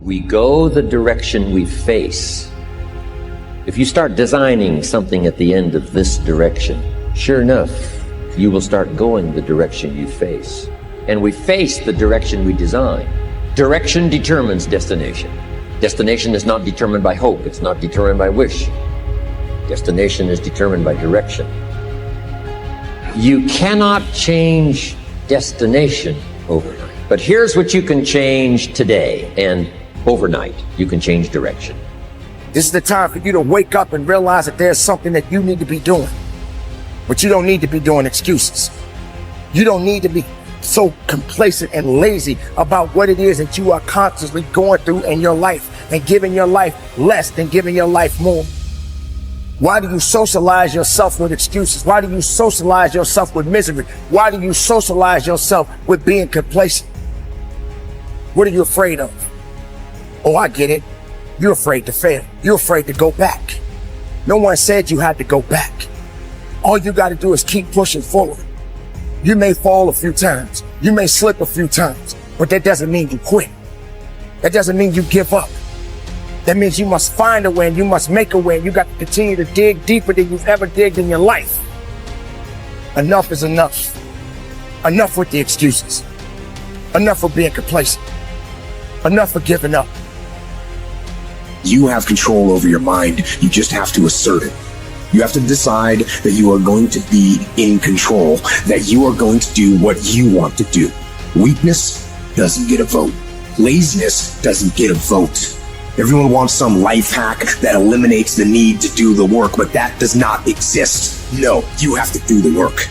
We go the direction we face. If you start designing something at the end of this direction, sure enough, you will start going the direction you face. And we face the direction we design. Direction determines destination. Destination is not determined by hope. It's not determined by wish. Destination is determined by direction. You cannot change destination overnight. But here's what you can change today, and overnight, you can change direction. This is the time for you to wake up and realize that there's something that you need to be doing. But you don't need to be doing excuses. You don't need to be so complacent and lazy about what it is that you are constantly going through in your life and giving your life less than giving your life more. Why do you socialize yourself with excuses? Why do you socialize yourself with misery? Why do you socialize yourself with being complacent? What are you afraid of? Oh, I get it. You're afraid to fail. You're afraid to go back. No one said you had to go back. All you got to do is keep pushing forward. You may fall a few times. You may slip a few times, but that doesn't mean you quit. That doesn't mean you give up. That means you must find a way and you must make a way. You got to continue to dig deeper than you've ever digged in your life. Enough is enough. Enough with the excuses. Enough for being complacent. Enough for giving up. You have control over your mind. You just have to assert it. You have to decide that you are going to be in control, that you are going to do what you want to do. Weakness doesn't get a vote. Laziness doesn't get a vote. Everyone wants some life hack that eliminates the need to do the work, but that does not exist. No, you have to do the work.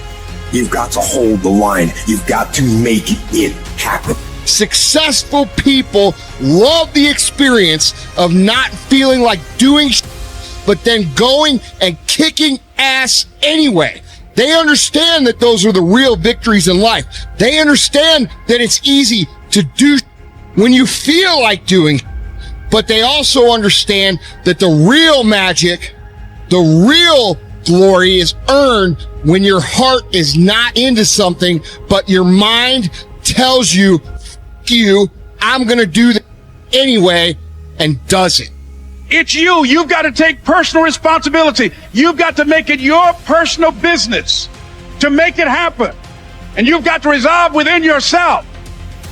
You've got to hold the line. You've got to make it happen. Successful people love the experience of not feeling like doing but then going and kicking ass anyway. They understand that those are the real victories in life. They understand that it's easy to do when you feel like doing, but they also understand that the real magic, the real glory is earned when your heart is not into something, but your mind tells you, I'm going to do that anyway, and does it. It's you. You've got to take personal responsibility. You've got to make it your personal business to make it happen. And you've got to resolve within yourself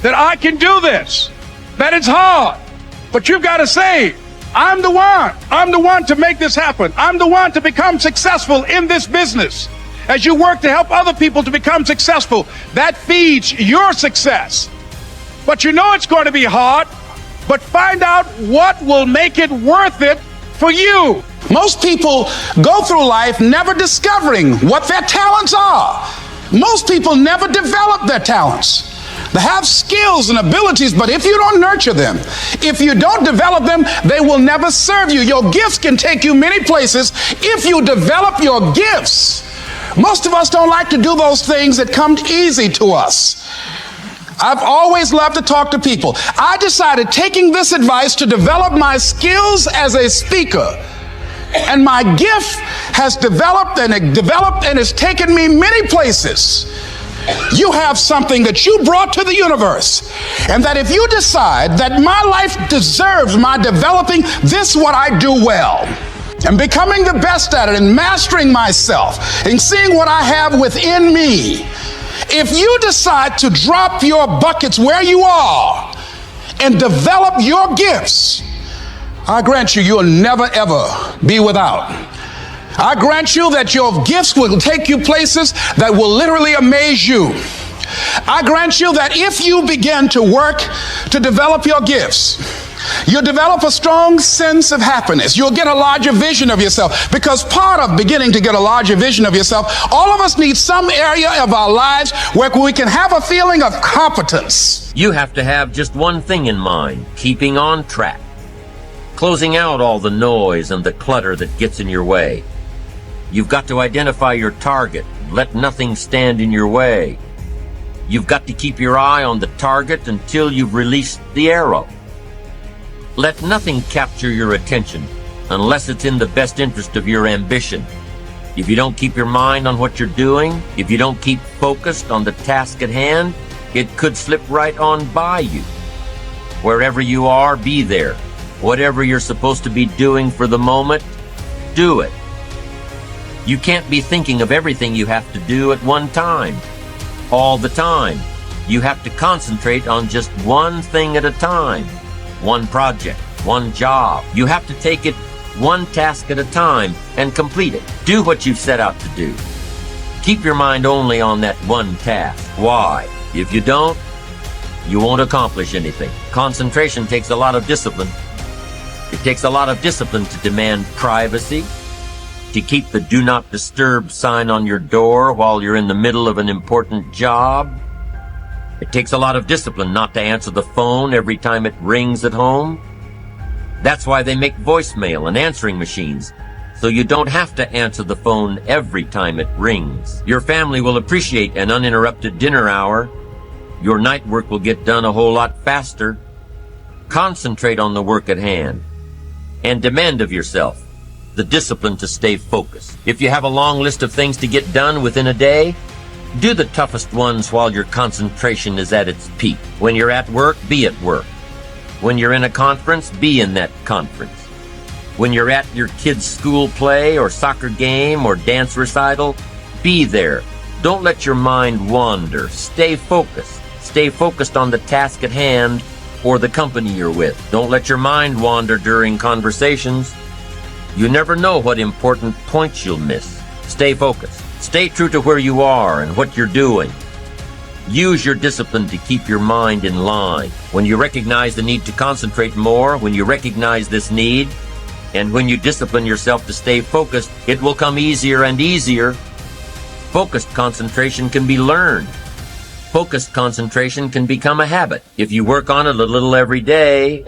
that I can do this, that it's hard, but you've got to say, I'm the one. I'm the one to make this happen. I'm the one to become successful in this business. As you work to help other people to become successful, that feeds your success. But you know it's going to be hard, but find out what will make it worth it for you. Most people go through life never discovering what their talents are. Most people never develop their talents. They have skills and abilities, but if you don't nurture them, if you don't develop them, they will never serve you. Your gifts can take you many places if you develop your gifts. Most of us don't like to do those things that come easy to us. I've always loved to talk to people. I decided, taking this advice, to develop my skills as a speaker. And my gift has developed and it's taken me many places. You have something that you brought to the universe. And that if you decide that my life deserves my developing this, what I do well, and becoming the best at it, and mastering myself, and seeing what I have within me, if you decide to drop your buckets where you are and develop your gifts, I grant you, you'll never ever be without. I grant you that your gifts will take you places that will literally amaze you. I grant you that if you begin to work to develop your gifts, you'll develop a strong sense of happiness. You'll get a larger vision of yourself, because part of beginning to get a larger vision of yourself, all of us need some area of our lives where we can have a feeling of competence. You have to have just one thing in mind: keeping on track, closing out all the noise and the clutter that gets in your way. You've got to identify your target. Let nothing stand in your way. You've got to keep your eye on the target until you've released the arrow. Let nothing capture your attention unless it's in the best interest of your ambition. If you don't keep your mind on what you're doing, if you don't keep focused on the task at hand, it could slip right on by you. Wherever you are, be there. Whatever you're supposed to be doing for the moment, do it. You can't be thinking of everything you have to do at one time, all the time. You have to concentrate on just one thing at a time, one project, one job. You have to take it one task at a time and complete it. Do what you've set out to do. Keep your mind only on that one task. Why? If you don't, you won't accomplish anything. Concentration takes a lot of discipline. It takes a lot of discipline to demand privacy, to keep the do not disturb sign on your door while you're in the middle of an important job. It takes a lot of discipline not to answer the phone every time it rings at home. That's why they make voicemail and answering machines, so you don't have to answer the phone every time it rings. Your family will appreciate an uninterrupted dinner hour. Your night work will get done a whole lot faster. Concentrate on the work at hand and demand of yourself the discipline to stay focused. If you have a long list of things to get done within a day, do the toughest ones while your concentration is at its peak. When you're at work, be at work. When you're in a conference, be in that conference. When you're at your kid's school play or soccer game or dance recital, be there. Don't let your mind wander. Stay focused. Stay focused on the task at hand or the company you're with. Don't let your mind wander during conversations. You never know what important points you'll miss. Stay focused. Stay true to where you are and what you're doing. Use your discipline to keep your mind in line. When you recognize the need to concentrate more, when you recognize this need, and when you discipline yourself to stay focused, it will come easier and easier. Focused concentration can be learned. Focused concentration can become a habit. If you work on it a little every day,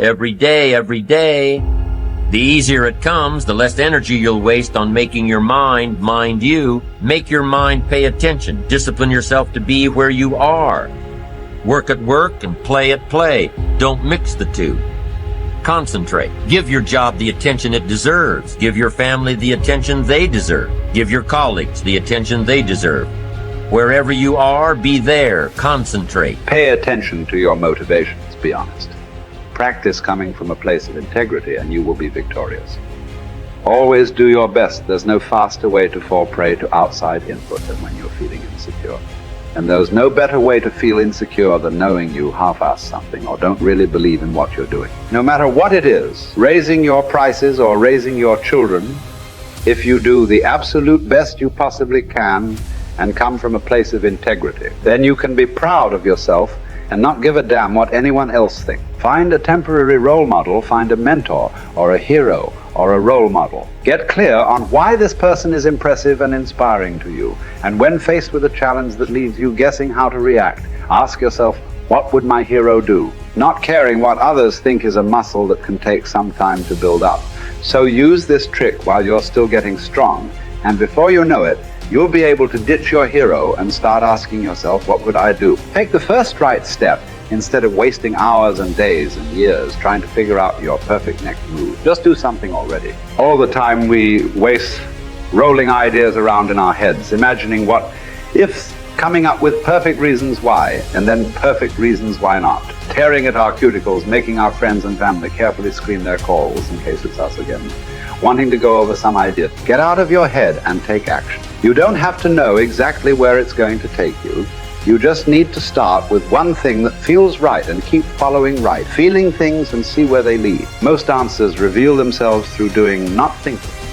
the easier it comes, the less energy you'll waste on making your mind mind you. Make your mind pay attention. Discipline yourself to be where you are. Work at work and play at play. Don't mix the two. Concentrate. Give your job the attention it deserves. Give your family the attention they deserve. Give your colleagues the attention they deserve. Wherever you are, be there. Concentrate. Pay attention to your motivations, be honest. Practice coming from a place of integrity and you will be victorious. Always do your best. There's no faster way to fall prey to outside input than when you're feeling insecure. And there's no better way to feel insecure than knowing you half-ass something or don't really believe in what you're doing. No matter what it is, raising your prices or raising your children, if you do the absolute best you possibly can and come from a place of integrity, then you can be proud of yourself and not give a damn what anyone else thinks. Find a temporary role model, find a mentor or a hero or a role model. Get clear on why this person is impressive and inspiring to you. And when faced with a challenge that leaves you guessing how to react, ask yourself, what would my hero do? Not caring what others think is a muscle that can take some time to build up. So use this trick while you're still getting strong, and before you know it, you'll be able to ditch your hero and start asking yourself, what would I do? Take the first right step instead of wasting hours and days and years trying to figure out your perfect next move. Just do something already. All the time we waste rolling ideas around in our heads, imagining what ifs, coming up with perfect reasons why, and then perfect reasons why not. Tearing at our cuticles, making our friends and family carefully screen their calls in case it's us again. Wanting to go over some idea. Get out of your head and take action. You don't have to know exactly where it's going to take you. You just need to start with one thing that feels right and keep following right, feeling things and see where they lead. Most answers reveal themselves through doing, not thinking.